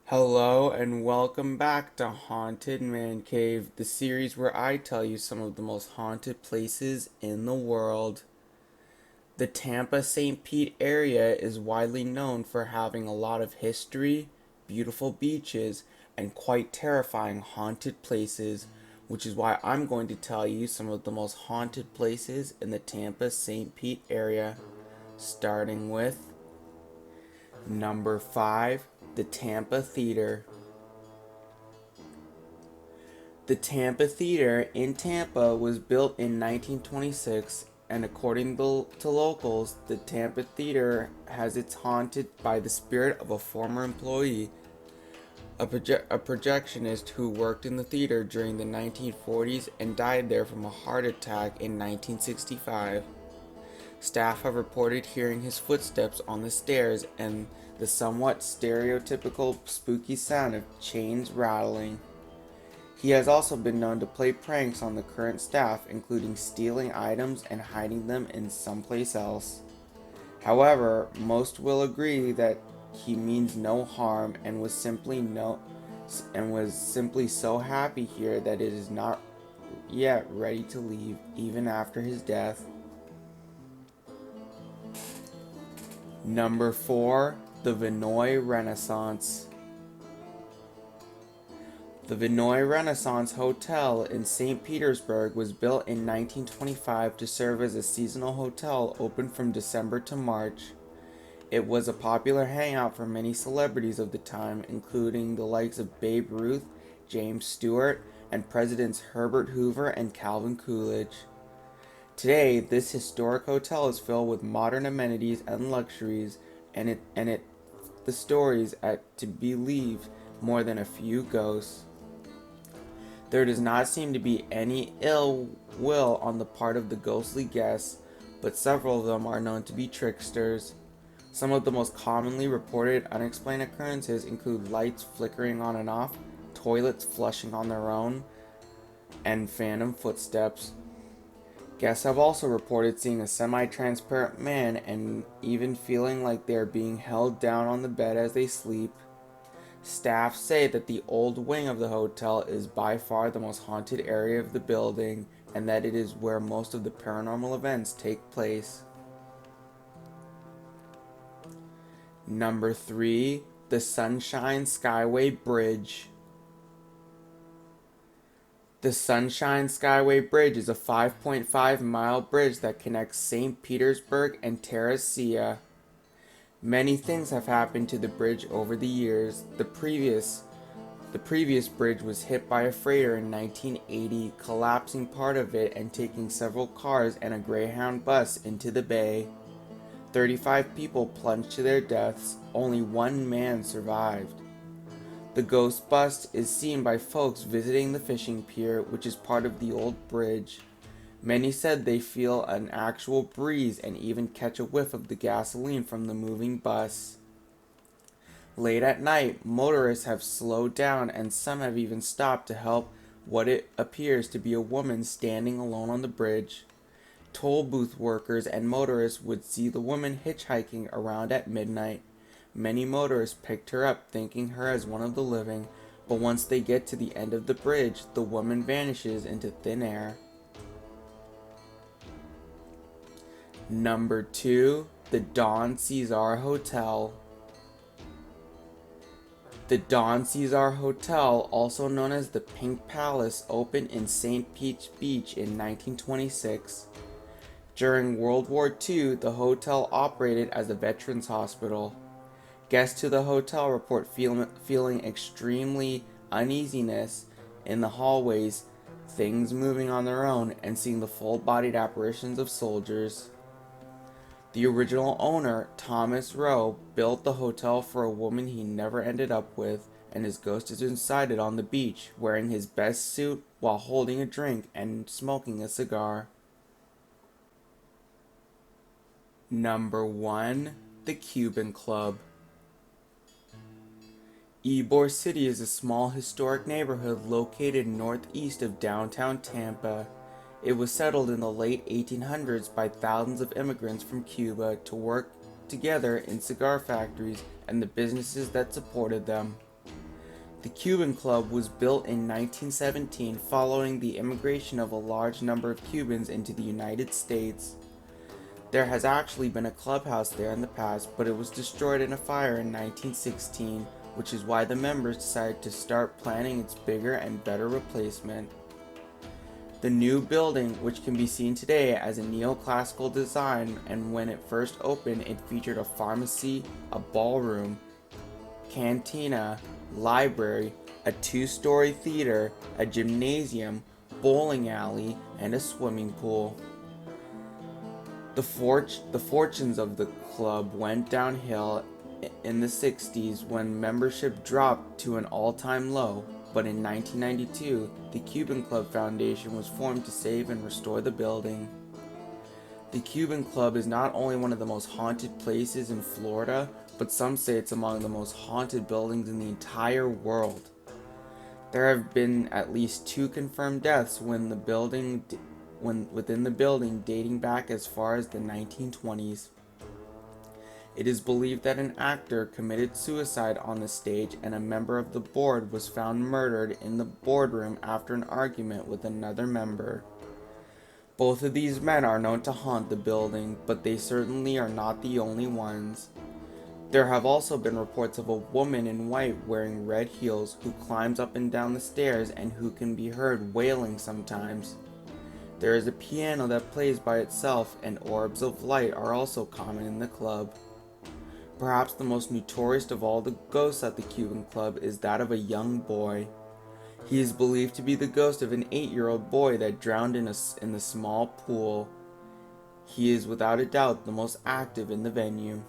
Hello and welcome back to Haunted Man Cave, the series where I tell you some of the most haunted places in the world. The Tampa St. Pete area is widely known for having a lot of history, beautiful beaches, and quite terrifying haunted places, which is why I'm going to tell you some of the most haunted places in the Tampa St. Pete area, starting with number 5, the Tampa Theatre. The Tampa Theatre in Tampa was built in 1926, and according to locals, the Tampa Theatre has it's haunted by the spirit of a former employee, a projectionist who worked in the theater during the 1940s and died there from a heart attack in 1965. Staff have reported hearing his footsteps on the stairs and the somewhat stereotypical spooky sound of chains rattling. He has also been known to play pranks on the current staff, including stealing items and hiding them in someplace else. However, most will agree that he means no harm and was simply so happy here that it is not yet ready to leave, even after his death. Number 4, the Vannoy Renaissance. The Vannoy Renaissance Hotel in St. Petersburg was built in 1925 to serve as a seasonal hotel open from December to March. It was a popular hangout for many celebrities of the time, including the likes of Babe Ruth, James Stewart, and Presidents Herbert Hoover and Calvin Coolidge. Today, this historic hotel is filled with modern amenities and luxuries, and the stories at to believe more than a few ghosts. There does not seem to be any ill will on the part of the ghostly guests, but several of them are known to be tricksters. Some of the most commonly reported unexplained occurrences include lights flickering on and off, toilets flushing on their own, and phantom footsteps. Guests have also reported seeing a semi-transparent man and even feeling like they are being held down on the bed as they sleep. Staff say that the old wing of the hotel is by far the most haunted area of the building, and that it is where most of the paranormal events take place. Number 3, the Sunshine Skyway Bridge. The Sunshine Skyway Bridge is a 5.5-mile bridge that connects St. Petersburg and Terracea. Many things have happened to the bridge over the years. The previous bridge was hit by a freighter in 1980, collapsing part of it and taking several cars and a Greyhound bus into the bay. 35 people plunged to their deaths. Only one man survived. The ghost bus is seen by folks visiting the fishing pier, which is part of the old bridge. Many said they feel an actual breeze and even catch a whiff of the gasoline from the moving bus. Late at night, motorists have slowed down and some have even stopped to help what it appears to be a woman standing alone on the bridge. Toll booth workers and motorists would see the woman hitchhiking around at midnight. Many motorists picked her up thinking her as one of the living, but once they get to the end of the bridge, the woman vanishes into thin air. Number 2, the Don Cesar Hotel. The Don Cesar Hotel, also known as the Pink Palace, opened in St. Pete's Beach in 1926. During World War II, the hotel operated as a veterans hospital. Guests to the hotel report feeling extremely uneasiness in the hallways, things moving on their own, and seeing the full-bodied apparitions of soldiers. The original owner, Thomas Rowe, built the hotel for a woman he never ended up with, and his ghost is inside it on the beach, wearing his best suit while holding a drink and smoking a cigar. Number 1, the Cuban Club. Ybor City is a small historic neighborhood located northeast of downtown Tampa. It was settled in the late 1800s by thousands of immigrants from Cuba to work together in cigar factories and the businesses that supported them. The Cuban Club was built in 1917 following the immigration of a large number of Cubans into the United States. There has actually been a clubhouse there in the past, but it was destroyed in a fire in 1916, which is why the members decided to start planning its bigger and better replacement. The new building, which can be seen today as a neoclassical design, and when it first opened, it featured a pharmacy, a ballroom, cantina, library, a two-story theater, a gymnasium, bowling alley, and a swimming pool. The fortunes of the club went downhill in the 60s when membership dropped to an all-time low, but in 1992, the Cuban Club Foundation was formed to save and restore the building. The Cuban Club is not only one of the most haunted places in Florida, but some say it's among the most haunted buildings in the entire world. There have been at least 2 confirmed deaths within the building dating back as far as the 1920s. It is believed that an actor committed suicide on the stage, and a member of the board was found murdered in the boardroom after an argument with another member. Both of these men are known to haunt the building, but they certainly are not the only ones. There have also been reports of a woman in white wearing red heels who climbs up and down the stairs and who can be heard wailing sometimes. There is a piano that plays by itself, and orbs of light are also common in the club. Perhaps the most notorious of all the ghosts at the Cuban Club is that of a young boy. He is believed to be the ghost of an 8-year-old boy that drowned in the small pool. He is without a doubt the most active in the venue.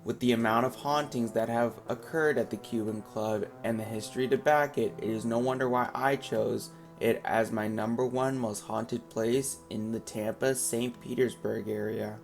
With the amount of hauntings that have occurred at the Cuban Club and the history to back it, it is no wonder why I chose it as my #1 most haunted place in the Tampa St. Petersburg area.